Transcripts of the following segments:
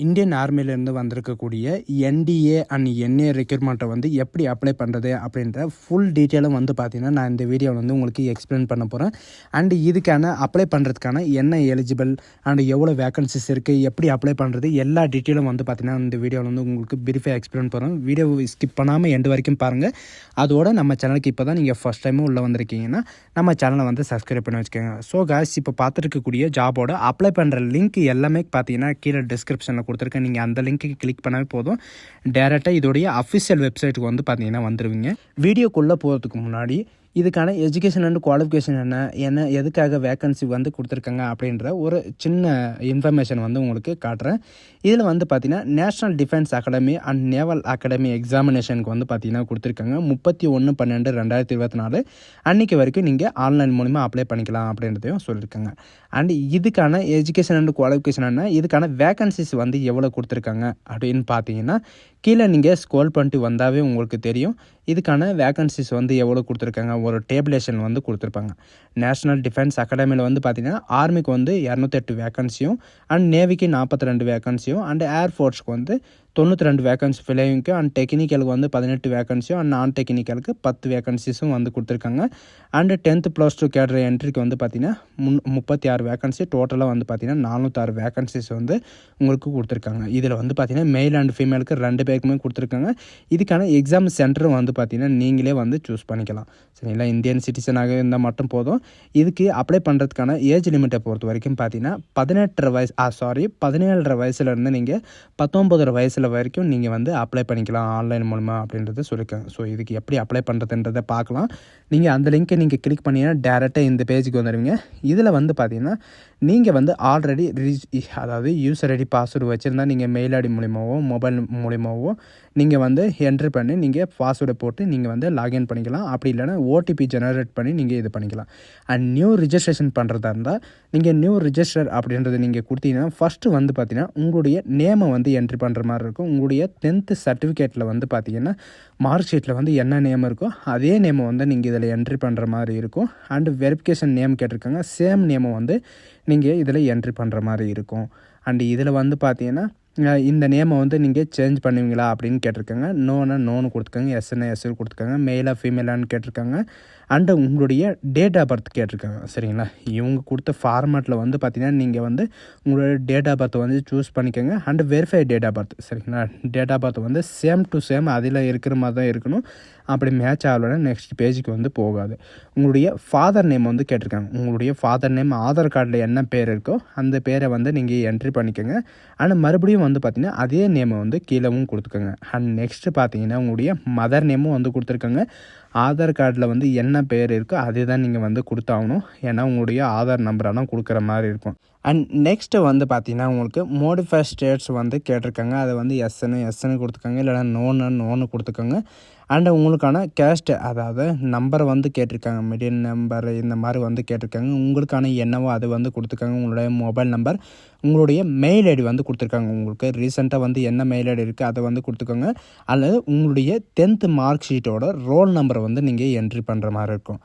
Indian ஆர்மியிலேருந்து வந்திருக்கக்கூடிய NDA and NA ரெக்ரூட்மெண்ட்டை வந்து எப்படி அப்ளை பண்ணுறது அப்படின்ற ஃபுல் டீட்டெயிலும் வந்து பார்த்தீங்கன்னா நான் இந்த வீடியோவில் வந்து உங்களுக்கு எக்ஸ்பிளைன் பண்ண போகிறேன். அண்டு இதுக்கான அப்ளை பண்ணுறதுக்கான என்ன எலிஜிபிள் அண்ட் எவ்வளோ வேக்கன்சிஸ் இருக்குது, எப்படி அப்ளை பண்ணுறது, எல்லா டீட்டெயிலும் வந்து பார்த்தீங்கன்னா இந்த வீடியோவில் வந்து உங்களுக்கு பிரீஃபாக எக்ஸ்பிளைன் பண்ணுறோம். வீடியோ ஸ்கிப் பண்ணாமல் எண்டு வரைக்கும் பாருங்கள். அதோட நம்ம சேனலுக்கு இப்போ தான் நீங்கள் ஃபஸ்ட் டைமும் உள்ளே வந்திருக்கீங்கன்னா நம்ம சேனலை வந்து சப்ஸ்கிரைப் பண்ணி வச்சுக்கோங்க. ஸோ காய்ஸ், இப்போ பார்த்துருக்கக்கூடிய ஜாபோட அப்ளை பண்ணுற லிங்க் எல்லாமே பார்த்தீங்கன்னா கீழே டிஸ்கிரிப்ஷனில் கொடுத்துருக்கேன். நீங்கள் அந்த லிங்க்கு கிளிக் பண்ணவே போதும், டேரெக்டாக இதோடைய அஃபிஷியல் வெப்சைட்டுக்கு வந்து பார்த்தீங்கன்னா வந்துடுவீங்க. வீடியோக்குள்ளே போகிறதுக்கு முன்னாடி இதுக்கான எஜுகேஷன் அண்ட் குவாலிஃபிகேஷன் என்ன எதுக்காக வேக்கன்சி வந்து கொடுத்துருக்காங்க அப்படின்ற ஒரு சின்ன இன்ஃபர்மேஷன் வந்து உங்களுக்கு காட்டுறேன். இதில் வந்து பார்த்தீங்கன்னா national defence academy and naval academy எக்ஸாமினேஷனுக்கு வந்து பார்த்தீங்கன்னா கொடுத்துருக்காங்க 31/12/2024 அன்றைக்கி வரைக்கும் நீங்கள் ஆன்லைன் மூலிமா அப்ளை பண்ணிக்கலாம் அப்படின்றதையும் சொல்லியிருக்காங்க. அண்ட் இதுக்கான எஜுகேஷன் அண்ட் குவாலிஃபிகேஷன் இதுக்கான வேக்கன்சிஸ் வந்து எவ்வளோ கொடுத்துருக்காங்க அப்படின்னு பார்த்தீங்கன்னா கீழே நீங்கள் ஸ்க்ரோல் பண்ணிட்டு வந்தாவே உங்களுக்கு தெரியும். இதுக்கான வேக்கன்சிஸ் வந்து எவ்வளோ கொடுத்துருக்காங்க, ஒரு டேபிளேஷன் வந்து கொடுத்துருப்பாங்க. நேஷ்னல் டிஃபென்ஸ் அகாடமியில் வந்து பார்த்திங்கன்னா ஆர்மிக்கு வந்து 208 வேக்கன்சியும் அண்ட் நேவிக்கு 42 வேக்கன்சியும் அண்ட் ஏர்ஃபோர்ஸ்க்கு வந்து 92 வேக்கன்சி ஃபிலைவிங்க்கு அண்ட் டெக்னிக்கலுக்கு வந்து 18 வேக்கன்சியும் அண்ட் நான் டெக்னிக்கலுக்கு 10 வேக்கன்சிஸும் வந்து கொடுத்துருக்காங்க. அண்டு 10th + 2 கேடர் என்ட்ரிக்கு வந்து பார்த்திங்கன்னா 36 வேக்கன்சி, டோட்டலாக வந்து பார்த்திங்கன்னா 406 வேக்கன்சிஸ் வந்து உங்களுக்கு கொடுத்துருக்காங்க. இதில் வந்து பார்த்திங்கன்னா மேல் அண்ட் ஃபீமேலுக்கு 2 பேருக்குமே கொடுத்துருக்காங்க. இதுக்கான எக்ஸாம் சென்டரும் வந்து பார்த்திங்கன்னா நீங்களே வந்து சூஸ் பண்ணிக்கலாம். சரிங்களா, இந்தியன் சிட்டிசனாக இருந்தால் மட்டும் போதும். இதுக்கு அப்ளை பண்ணுறதுக்கான ஏஜ் லிமிட்டை பொறுத்த வரைக்கும் பார்த்திங்கன்னா 17 வயசுலேருந்து நீங்கள் 19 வயசில் வரைக்கும் நீங்கள் வந்து அப்ளை பண்ணிக்கலாம் ஆன்லைன் மூலமா அப்படின்றத சொல்லியிருக்காங்க. ஸோ இதுக்கு எப்படி அப்ளை பண்ணுறதுன்றதை பார்க்கலாம். நீங்கள் அந்த லிங்க்கை நீங்கள் கிளிக் பண்ணிங்கன்னா டேரெக்டாக இந்த பேஜுக்கு வந்துடுவீங்க. இதில் வந்து பார்த்தீங்கன்னா நீங்கள் வந்து ஆல்ரெடி அதாவது யூசர் ஐடி பாஸ்வேர்டு வச்சுருந்தா நீங்கள் மெயில் ஐடி மூலிமாவோ மொபைல் மூலிமாவோ நீங்கள் வந்து என்ட்ரு பண்ணி நீங்கள் பாஸ்வேர்டை போட்டு நீங்கள் வந்து லாகின் பண்ணிக்கலாம். அப்படி இல்லைனா ஓடிபி ஜெனரேட் பண்ணி நீங்கள் இது பண்ணிக்கலாம். அண்ட் நியூ ரிஜிஸ்ட்ரேஷன் பண்ணுறதா இருந்தால் நீங்கள் நியூ ரிஜிஸ்டர் அப்படின்றத நீங்கள் கொடுத்தீங்கன்னா ஃபஸ்ட்டு வந்து பார்த்தீங்கன்னா உங்களுடைய நேமை வந்து என்ட்ரி பண்ணுற மாதிரி இருக்கும். உங்களுடைய 10th சர்டிஃபிகேட்டில் வந்து பார்த்தீங்கன்னா மார்க் ஷீட்டில் வந்து என்ன நேம் இருக்கோ அதே நேமை வந்து நீங்கள் இதில் என்ட்ரி பண்ணுற மாதிரி இருக்கும். அண்டு வெரிஃபிகேஷன் நேம் கேட்டிருக்காங்க, சேம் நேமை வந்து நீங்கள் இதில் என்ட்ரி பண்ணுற மாதிரி இருக்கும். அண்டு இதில் வந்து பார்த்தீங்கன்னா இந்த நேமை வந்து நீங்கள் சேஞ்ச் பண்ணுவீங்களா அப்படின்னு கேட்டிருக்காங்க. நோன்னு கொடுத்துருக்காங்க, எஸ்ன்னு எஸ் கொடுத்துருக்காங்க, மெயிலாக ஃபீமேலான்னு கேட்டிருக்காங்க. அண்டு உங்களுடைய டேட் ஆஃப் பர்த் கேட்டிருக்காங்க. சரிங்களா, இவங்க கொடுத்த ஃபார்மேட்டில் வந்து பார்த்தீங்கன்னா நீங்கள் வந்து உங்களுடைய டேட் ஆஃப் பர்த் வந்து சூஸ் பண்ணிக்கோங்க. And verify date of birth. சரிங்களா, டேட் ஆஃப் பர்த் வந்து சேம் டு சேம் அதில் இருக்கிற மாதிரி தான் இருக்கணும். அப்படி மேட்ச் ஆகலைன்னா நெக்ஸ்ட் பேஜுக்கு வந்து போகாது. உங்களுடைய ஃபாதர் நேம் வந்து கேட்டிருக்காங்க. உங்களுடைய ஃபாதர் நேம் ஆதார் கார்டில் என்ன பேர் இருக்கோ அந்த பேரை வந்து நீங்கள் என்ட்ரி பண்ணிக்கோங்க. ஆனால் மறுபடியும் வந்து பார்த்திங்கன்னா அதே நேமை வந்து கீழவும் கொடுத்துக்கோங்க. அண்ட் நெக்ஸ்ட்டு பார்த்தீங்கன்னா உங்களுடைய மதர் நேமும் வந்து கொடுத்துருக்காங்க. ஆதார் கார்டில் வந்து என்ன பேர் இருக்கோ அதே தான் நீங்கள் வந்து கொடுத்தாகணும். ஏன்னா உங்களுடைய ஆதார் நம்பரெல்லாம் கொடுக்குற மாதிரி இருக்கும். அண்ட் நெக்ஸ்ட்டு வந்து பார்த்தீங்கன்னா உங்களுக்கு மோடிஃபை ஸ்டேட்ஸ் வந்து கேட்டிருக்காங்க. அதை வந்து எஸ்ன்னு கொடுத்துருக்காங்க, இல்லைனா நோன்னு கொடுத்துக்கோங்க. அண்டு உங்களுக்கான கேஸ்ட் அதாவது நம்பரை வந்து கேட்டிருக்காங்க, மிடில் நம்பர் இந்த மாதிரி வந்து கேட்டிருக்காங்க. உங்களுக்கான என்னவோ அது வந்து கொடுத்துருக்காங்க. உங்களுடைய மொபைல் நம்பர், உங்களுடைய மெயில் ஐடி வந்து கொடுத்துருக்காங்க. உங்களுக்கு ரீசெண்டாக வந்து என்ன மெயில் ஐடி இருக்குது அதை வந்து கொடுத்துக்கோங்க. அல்லது உங்களுடைய 10th மார்க் ஷீட்டோட ரோல் நம்பரை வந்து நீங்கள் என்ட்ரி பண்ணுற மாதிரி இருக்கும்.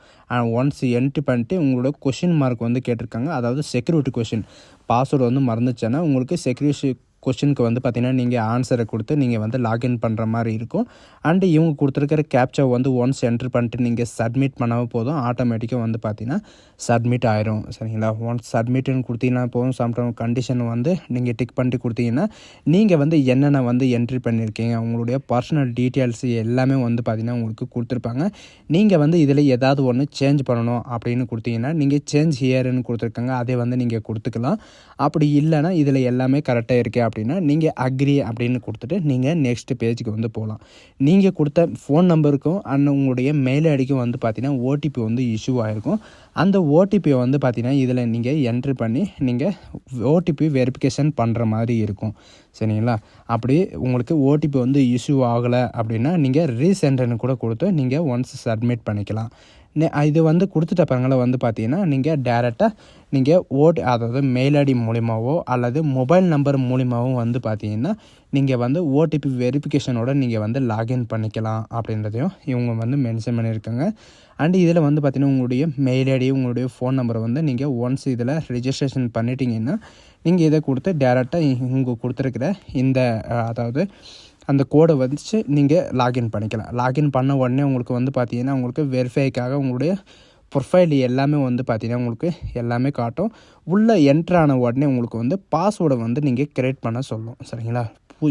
ஒன்ஸ் என்ட்ரி பண்ணிட்டு உங்களோட கொஷின் மார்க் வந்து கேட்டிருக்காங்க. அதாவது செக்யூரிட்டி கொஷின் பாஸ்வேர்டு வந்து மறந்துச்சுன்னா உங்களுக்கு செக்யூரிட்டி கொஷினுக்கு வந்து பார்த்திங்கன்னா நீங்கள் ஆன்சரை கொடுத்து நீங்கள் வந்து லாகின் பண்ணுற மாதிரி இருக்கும். அண்டு இவங்க கொடுத்துருக்கிற கேப்சா வந்து ஒன்ஸ் என்ட்ரு பண்ணிட்டு நீங்கள் சப்மிட் பண்ணாமல் போதும், ஆட்டோமேட்டிக்காக வந்து பார்த்திங்கன்னா சப்மிட் ஆயிரும். சரிங்களா, ஒன்ஸ் சப்மிட்னு கொடுத்தீங்கன்னா போதும். சம்டைம் கண்டிஷன் வந்து நீங்கள் டிக் பண்ணிட்டு கொடுத்தீங்கன்னா நீங்கள் வந்து என்னென்ன வந்து என்ட்ரி பண்ணியிருக்கீங்க, உங்களுடைய பர்சனல் டீட்டெயில்ஸ் எல்லாமே வந்து பார்த்திங்கன்னா உங்களுக்கு கொடுத்துருப்பாங்க. நீங்கள் வந்து இதில் ஏதாவது ஒன்று சேஞ்ச் பண்ணணும் அப்படின்னு கொடுத்தீங்கன்னா நீங்கள் சேஞ்ச் ஹியர்னு கொடுத்துருக்காங்க, அதை வந்து நீங்கள் கொடுத்துக்கலாம். அப்படி இல்லைனா இதில் எல்லாமே கரெக்டாக இருக்குது அப்படின்னா நீங்கள் அக்ரி அப்படின்னு கொடுத்துட்டு நீங்கள் நெக்ஸ்ட் பேஜுக்கு வந்து போகலாம். நீங்கள் கொடுத்த ஃபோன் நம்பருக்கும் அண்ட் உங்களுடைய மெயில் ஐடிக்கும் வந்து பார்த்தீங்கன்னா ஓடிபி வந்து இஷ்யூ ஆகிருக்கும். அந்த ஓடிபியை வந்து பார்த்தீங்கன்னா இதில் நீங்கள் என்ட்ரி பண்ணி நீங்கள் ஓடிபி வெரிஃபிகேஷன் பண்ணுற மாதிரி இருக்கும். சரிங்களா, அப்படி உங்களுக்கு ஓடிபி வந்து இஷ்யூ ஆகலை அப்படின்னா நீங்கள் ரீசென்ட்னு கூட கொடுத்து நீங்கள் ஒன்ஸ் சப்மிட் பண்ணிக்கலாம். இது வந்து கொடுத்துட்ட பிறகு வந்து பார்த்தீங்கன்னா நீங்கள் டேரெக்டாக நீங்கள் அதாவது மெயில் ஐடி மூலிமாவோ அல்லது மொபைல் நம்பர் மூலிமாவும் வந்து பார்த்தீங்கன்னா நீங்கள் வந்து ஓடிபி வெரிஃபிகேஷனோட நீங்கள் வந்து லாகின் பண்ணிக்கலாம் அப்படின்றதையும் இவங்க வந்து மென்ஷன் பண்ணியிருக்காங்க. அண்டு இதில் வந்து பார்த்தீங்கன்னா உங்களுடைய மெயில் ஐடி உங்களுடைய ஃபோன் நம்பரை வந்து நீங்கள் ஒன்ஸ் இதில் ரிஜிஸ்ட்ரேஷன் பண்ணிட்டீங்கன்னா நீங்கள் இதை கொடுத்து டேரெக்டாக இங்கே கொடுத்துருக்கிற இந்த அதாவது அந்த கோடை வச்சு நீங்கள் லாகின் பண்ணிக்கலாம். லாகின் பண்ண உடனே உங்களுக்கு வந்து பார்த்தீங்கன்னா உங்களுக்கு வெரிஃபைக்காக உங்களுடைய ப்ரொஃபைல் எல்லாமே வந்து பார்த்தீங்கன்னா உங்களுக்கு எல்லாமே காட்டும். உள்ளே என்ட்ரான உடனே உங்களுக்கு வந்து பாஸ்வேர்டை வந்து நீங்கள் க்ரியேட் பண்ண சொல்லும். சரிங்களா?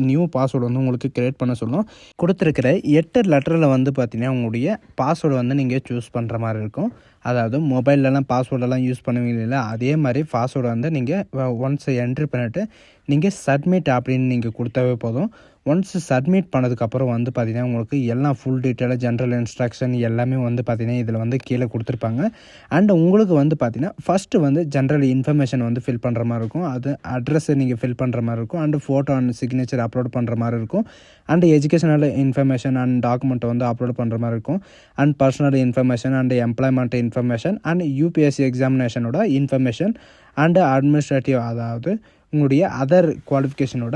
நியூ பாஸ்வேர்டு வந்து உங்களுக்கு க்ரியேட் பண்ண சொல்லும். கொடுத்துருக்கிற 8 லெட்டரில் வந்து பார்த்தீங்கன்னா உங்களுடைய பாஸ்வேர்டு வந்து நீங்கள் சூஸ் பண்ணுற மாதிரி இருக்கும். அதாவது மொபைல்லலாம் பாஸ்வேர்டெல்லாம் யூஸ் பண்ணுவீங்க இல்லை, அதே மாதிரி பாஸ்வேர்டு வந்து நீங்கள் ஒன்ஸ் என்ட்ரி பண்ணிவிட்டு நீங்கள் சப்மிட் அப்படின்னு நீங்கள் கொடுத்தாவே போதும். ஒன்ஸ் சப்மிட் பண்ணதுக்கப்புறம் வந்து பார்த்திங்கன்னா உங்களுக்கு எல்லாம் ஃபுல் டீட்டெயிலாக ஜென்ரல் இன்ஸ்ட்ரக்ஷன் எல்லாமே வந்து பார்த்திங்கன்னா இதில் வந்து கீழே கொடுத்துருப்பாங்க. அண்ட் உங்களுக்கு வந்து பார்த்திங்கன்னா ஃபஸ்ட்டு வந்து ஜென்ரல் இன்ஃபர்மேஷன் வந்து ஃபில் பண்ணுற மாதிரி இருக்கும். அது அட்ரஸை நீங்கள் ஃபில் பண்ணுற மாதிரி இருக்கும். And photo and signature upload பண்ணுற மாதிரி இருக்கும். அண்ட் எஜுகேஷனல் இன்ஃபர்மேஷன் அண்ட் டாக்குமெண்ட்டை வந்து அப்லோட் பண்ணுற மாதிரி இருக்கும். And personal information and employment information and UPSC எக்ஸாமினேஷனோட இன்ஃபர்மேஷன் அண்டு அட்மினிஸ்ட்ரேட்டிவ் அதாவது உங்களுடைய அதர் குவாலிஃபிகேஷனோட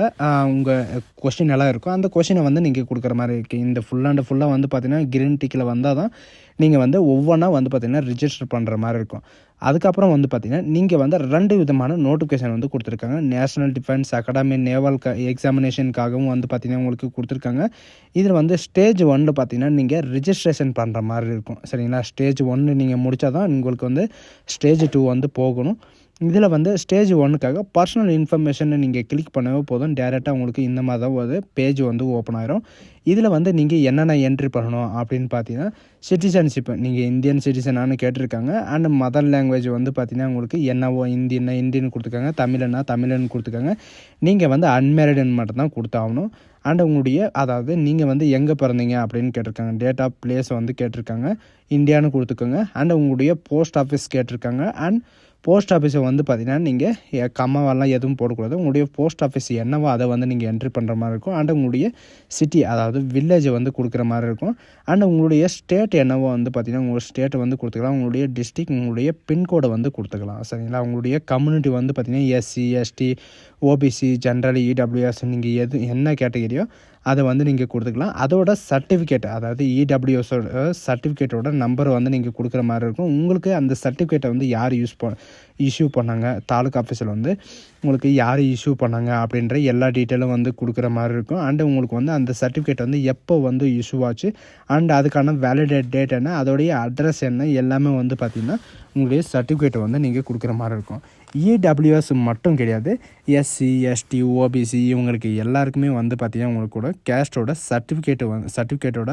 உங்கள் கொஷின் எல்லாம் இருக்கும். அந்த கொஷினை வந்து நீங்கள் கொடுக்குற மாதிரி இருக்குது. இந்த ஃபுல்லாக வந்து பார்த்திங்கன்னா கிரீன் டிக்கில் வந்தால் தான் நீங்கள் வந்து ஒவ்வொன்றா வந்து பார்த்திங்கன்னா ரிஜிஸ்டர் பண்ணுற மாதிரி இருக்கும். அதுக்கப்புறம் வந்து பார்த்திங்கன்னா நீங்கள் வந்து 2 விதமான நோட்டிஃபிகேஷன் வந்து கொடுத்துருக்காங்க. நேஷனல் டிஃபென்ஸ் அகாடமி நேவல் எக்ஸாமினேஷனுக்காகவும் வந்து பார்த்திங்கன்னா உங்களுக்கு கொடுத்துருக்காங்க. இதில் வந்து ஸ்டேஜ் 1 பார்த்திங்கன்னா நீங்கள் ரிஜிஸ்ட்ரேஷன் பண்ணுற மாதிரி இருக்கும். சரிங்களா? ஸ்டேஜ் 1 நீங்கள் முடித்தா தான் உங்களுக்கு வந்து ஸ்டேஜ் 2 வந்து போகணும். இதில் வந்து ஸ்டேஜ் 1க்காக பர்சனல் இன்ஃபர்மேஷனை நீங்கள் கிளிக் பண்ணவே போதும். டேரெக்டாக உங்களுக்கு இந்த மாதிரி தான் ஒரு பேஜ் வந்து ஓப்பன் ஆயிரும். இதில் வந்து நீங்கள் என்னென்ன என்ட்ரி பண்ணணும் அப்படின்னு பார்த்தீங்கன்னா சிட்டிசன்ஷிப் நீங்கள் இந்தியன் சிட்டிசனானு கேட்டிருக்காங்க. அண்ட் மதர் லாங்குவேஜ் வந்து பார்த்திங்கன்னா உங்களுக்கு என்னவோ இந்தியன்னு கொடுத்துருக்காங்க, தமிழன்னு கொடுத்துருக்காங்க. நீங்கள் வந்து அன்மேரிடுன்னு மட்டும்தான் கொடுத்தாகணும். அண்ட் உங்களுடைய அதாவது நீங்கள் வந்து எங்கே பிறந்தீங்க அப்படின்னு கேட்டிருக்காங்க. டேட் ஆஃப் பிளேஸ் வந்து கேட்டிருக்காங்க, இந்தியான்னு கொடுத்துக்கோங்க. அண்ட் உங்களுடைய போஸ்ட் ஆஃபீஸ் கேட்டிருக்காங்க. அண்ட் போஸ்ட் ஆஃபீஸை வந்து பார்த்திங்கன்னா நீங்கள் கம்மாவெல்லாம் எதுவும் போடக்கூடாது. உங்களுடைய போஸ்ட் ஆஃபீஸ் என்னவோ அதை வந்து நீங்கள் என்ட்ரி பண்ணுற மாதிரி இருக்கும். அண்ட் உங்களுடைய சிட்டி அதாவது வில்லேஜை வந்து கொடுக்குற மாதிரி இருக்கும். அண்ட் உங்களுடைய ஸ்டேட் என்னவோ வந்து பார்த்திங்கன்னா உங்களுடைய ஸ்டேட்டை வந்து கொடுத்துக்கலாம். உங்களுடைய டிஸ்ட்ரிக்ட் உங்களுடைய பின்கோடை வந்து கொடுத்துக்கலாம். சரிங்களா? உங்களுடைய கம்யூனிட்டி வந்து பார்த்திங்கன்னா SC, ST, OBC, general, EWS நீங்கள் என்ன கேட்டகரியோ அதை வந்து நீங்கள் கொடுத்துக்கலாம். அதோட சர்டிஃபிகேட் அதாவது இடபிள்யூஎஸோட சர்டிஃபிகேட்டோட நம்பர் வந்து நீங்கள் கொடுக்குற மாதிரி இருக்கும். உங்களுக்கு அந்த சர்டிஃபிகேட்டை வந்து யார் இஷ்யூ பண்ணாங்க, தாலுக்கா ஆஃபீஸில் வந்து உங்களுக்கு யார் இஷ்யூ பண்ணாங்க அப்படின்ற எல்லா டீட்டெயிலும் வந்து கொடுக்குற மாதிரி இருக்கும். அண்டு உங்களுக்கு வந்து அந்த சர்டிஃபிகேட் வந்து எப்போ வந்து இஷ்யூ ஆச்சு அண்ட் அதுக்கான வேலிடேட் டேட் என்ன, அதோடைய அட்ரஸ் என்ன எல்லாமே வந்து பார்த்திங்கன்னா உங்களுடைய சர்டிஃபிகேட்டை வந்து நீங்கள் கொடுக்குற மாதிரி இருக்கும். இடபிள்யூஎஸ் மட்டும் கிடையாது, எஸ்சி, எஸ்டி, ஓபிசி இவங்களுக்கு எல்லாருக்குமே வந்து பார்த்திங்கன்னா உங்களுக்கு கூட கேஸ்டோட சர்டிஃபிகேட்டோட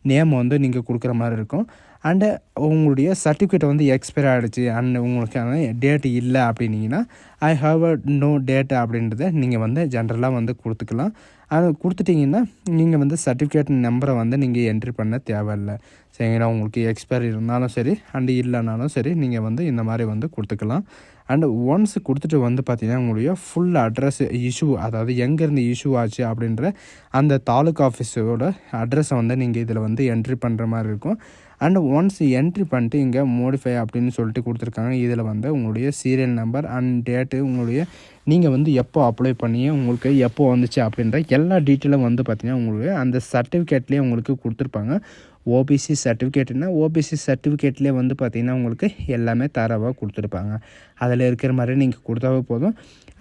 நேம் வந்து நீங்கள் கொடுக்குற மாதிரி இருக்கும். அண்டு உங்களுடைய சர்டிஃபிகேட்டை வந்து எக்ஸ்பயர் ஆகிடுச்சு அண்ட் உங்களுக்கான டேட்டு இல்லை அப்படின்னீங்கன்னா ஐ ஹாவ் நோ டேட் அப்படின்றத நீங்கள் வந்து ஜென்ரலாக வந்து கொடுத்துக்கலாம். அது கொடுத்துட்டிங்கன்னா நீங்கள் வந்து சர்டிஃபிகேட் நம்பரை வந்து நீங்கள் என்ட்ரி பண்ண தேவையில்லை. சரிங்களா? உங்களுக்கு எக்ஸ்பயர் இருந்தாலும் சரி அண்டு இல்லைனாலும் சரி நீங்கள் வந்து இந்த மாதிரி வந்து கொடுத்துக்கலாம். அண்டு ஒன்ஸ் கொடுத்துட்டு வந்து பார்த்திங்கன்னா உங்களுடைய ஃபுல் அட்ரஸ் இஷ்யூ அதாவது எங்கேருந்து இஷ்யூ ஆச்சு அப்படின்ற அந்த தாலுக்கா ஆஃபீஸோட அட்ரஸை வந்து நீங்கள் இதில் வந்து என்ட்ரி பண்ணுற மாதிரி இருக்கும். அண்ட் ஒன்ஸ் என்ட்ரி பண்ணிட்டு இங்கே மோடிஃபை அப்படின்னு சொல்லிட்டு கொடுத்துருக்காங்க. இதில் வந்து உங்களுடைய சீரியல் நம்பர் அண்ட் டேட்டு உங்களுடைய நீங்கள் வந்து எப்போ அப்ளை பண்ணி உங்களுக்கு எப்போ வந்துச்சு அப்படின்ற எல்லா டீட்டெயிலும் வந்து பார்த்திங்கன்னா உங்களுக்கு அந்த சர்டிஃபிகேட்லேயே உங்களுக்கு கொடுத்துருப்பாங்க. ஓபிசி சர்டிஃபிகேட்னா ஓபிசி சர்டிஃபிகேட்லேயே வந்து பார்த்திங்கன்னா உங்களுக்கு எல்லாமே தரவாக கொடுத்துருப்பாங்க. அதில் இருக்கிற மாதிரி நீங்கள் கொடுத்தாவே போதும்.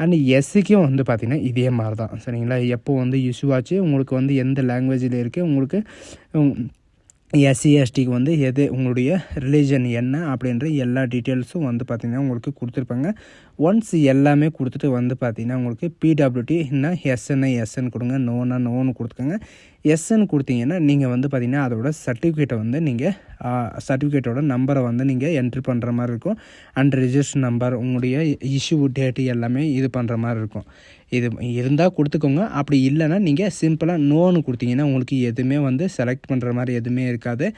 அண்ட் எஸ்சிக்கும் வந்து பார்த்திங்கன்னா இதே மாதிரி தான். சரிங்களா? எப்போ வந்து இஷ்யூ ஆச்சு, உங்களுக்கு வந்து எந்த லாங்குவேஜில் இருக்குது, உங்களுக்கு எஸ்சி, எஸ்டிக்கு வந்து எது உங்களுடைய ரிலீஜன் என்ன அப்படின்ற எல்லா டீட்டெயில்ஸும் வந்து பார்த்திங்கன்னா உங்களுக்கு கொடுத்துருப்பாங்க. ஒன்ஸ் எல்லாமே கொடுத்துட்டு வந்து பார்த்திங்கன்னா உங்களுக்கு பிடபிள்யூடின்னா எஸ்என்னு கொடுங்க, நோன்னு கொடுத்துக்கோங்க. எஸ்ன்னு கொடுத்தீங்கன்னா நீங்கள் வந்து பார்த்திங்கன்னா அதோட சர்டிஃபிகேட்டை வந்து நீங்கள் சர்டிஃபிகேட்டோட நம்பரை வந்து நீங்கள் என்ட்ரி பண்ணுற மாதிரி இருக்கும். அண்ட் ரிஜிஸ்டர் நம்பர் உங்களுடைய இஷ்யூ டேட்டு எல்லாமே இது பண்ணுற மாதிரி இருக்கும். இது இருந்தால் கொடுத்துக்கோங்க. அப்படி இல்லைன்னா நீங்கள் சிம்பிளாக நோன்னு கொடுத்தீங்கன்னா உங்களுக்கு எதுவுமே வந்து செலக்ட் பண்ணுற மாதிரி எதுவுமே இருக்காது.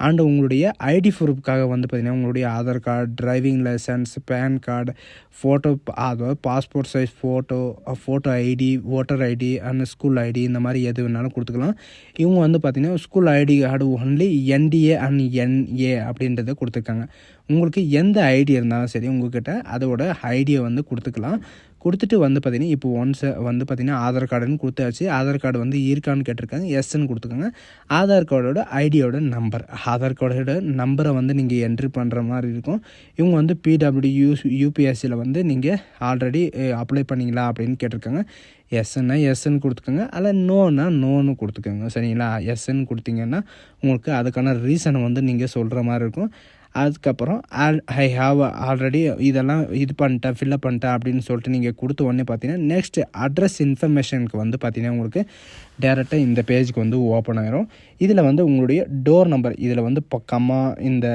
அண்டு உங்களுடைய ஐடி ப்ரூஃப்காக வந்து பார்த்திங்கன்னா உங்களுடைய Aadhaar card, driving licence, PAN card, photo அதாவது passport size photo ID, voter ID and school ID இந்த மாதிரி எது வேணாலும் கொடுத்துக்கலாம். இவங்க வந்து பார்த்திங்கன்னா school ID card only NDA and NA அப்படின்றத கொடுத்துருக்காங்க. உங்களுக்கு எந்த ஐடி இருந்தாலும் சரி உங்கள்கிட்ட அதோட ஐடியை வந்து கொடுத்துக்கலாம். கொடுத்துட்டு வந்து பார்த்திங்கன்னா இப்போ ஒன்ஸ் வந்து பார்த்திங்கன்னா ஆதார் கார்டுன்னு கொடுத்தாச்சு. ஆதார் கார்டு வந்து இருக்கான்னு கேட்டிருக்காங்க, எஸ்ன்னு கொடுத்துக்கோங்க. ஆதார் கார்டோட ஐடியோட நம்பர், ஆதார் கார்டோட நம்பரை வந்து நீங்கள் என்ட்ரி பண்ணுற மாதிரி இருக்கும். இவங்க வந்து பிடபிள்யூ யூபிஎஸ்சியில் வந்து நீங்கள் ஆல்ரெடி அப்ளை பண்ணிங்களா அப்படின்னு கேட்டிருக்காங்க. எஸ்ன்னா எஸ்ன்னு கொடுத்துக்கோங்க, அதில் நோன்னா நோன்னு கொடுத்துக்கோங்க. சரிங்களா? எஸ்ன்னு கொடுத்தீங்கன்னா உங்களுக்கு அதுக்கான ரீசனை வந்து நீங்கள் சொல்கிற மாதிரி இருக்கும். அதுக்கப்புறம் ஐ ஹாவ் ஆல்ரெடி இதெல்லாம் பண்ணிட்டேன், ஃபில்லப் பண்ணிட்டேன் அப்படின்னு சொல்லிட்டு நீங்கள் கொடுத்த உடனே பார்த்தீங்கன்னா நெக்ஸ்ட் அட்ரஸ் இன்ஃபர்மேஷனுக்கு வந்து பார்த்தீங்கன்னா உங்களுக்கு டேரெக்டாக இந்த பேஜுக்கு வந்து ஓப்பன் ஆயிரும். இதில் வந்து உங்களுடைய டோர் நம்பர், இதில் வந்து பக்கமா இந்த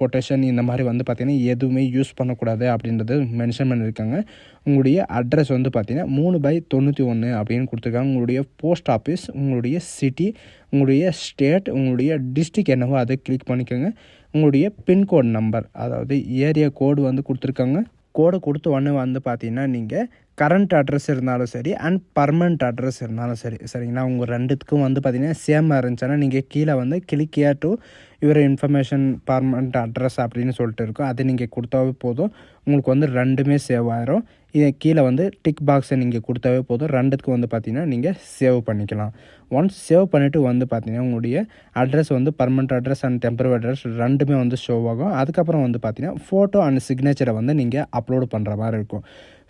பொட்டேஷன் இந்த மாதிரி வந்து பார்த்திங்கன்னா எதுவுமே யூஸ் பண்ணக்கூடாது அப்படின்றது மென்ஷன் பண்ணியிருக்காங்க. உங்களுடைய அட்ரஸ் வந்து பார்த்திங்கன்னா 3/91 அப்படின்னு கொடுத்துருக்காங்க. உங்களுடைய போஸ்ட் ஆஃபீஸ், உங்களுடைய சிட்டி, உங்களுடைய ஸ்டேட், உங்களுடைய டிஸ்ட்ரிக்ட் என்னவோ அதை கிளிக் பண்ணிக்கோங்க. உங்களுடைய பின்கோட் நம்பர், அதாவது ஏரியா கோடு வந்து கொடுத்துருக்காங்க. கோடை கொடுத்த உடனே வந்து பார்த்தீங்கன்னா நீங்கள் கரண்ட் அட்ரஸ் இருந்தாலும் சரி அண்ட் பர்மனெண்ட் அட்ரஸ் இருந்தாலும் சரி, சரிங்களா? உங்கள் ரெண்டுத்துக்கும் வந்து பார்த்திங்கன்னா சேமாக இருந்துச்சுன்னா நீங்கள் கீழே வந்து click here to your information permanent address அப்படின்னு சொல்லிட்டு இருக்கும். அதை நீங்கள் கொடுத்தாவே போதும், உங்களுக்கு வந்து ரெண்டுமே சேவ் ஆயிரும். இதை கீழே வந்து டிக் பாக்ஸை நீங்கள் கொடுத்தாவே போதும், ரெண்டுத்துக்கும் வந்து பார்த்திங்கன்னா நீங்கள் சேவ் பண்ணிக்கலாம். ஒன்ஸ் சேவ் பண்ணிவிட்டு வந்து பார்த்திங்கன்னா உங்களுடைய அட்ரஸ் வந்து permanent address and temporary address ரெண்டுமே வந்து ஷோ ஆகும். அதுக்கப்புறம் வந்து பார்த்திங்கன்னா ஃபோட்டோ அண்ட் சிக்னேச்சரை வந்து நீங்கள் அப்லோடு பண்ணுற மாதிரி இருக்கும்.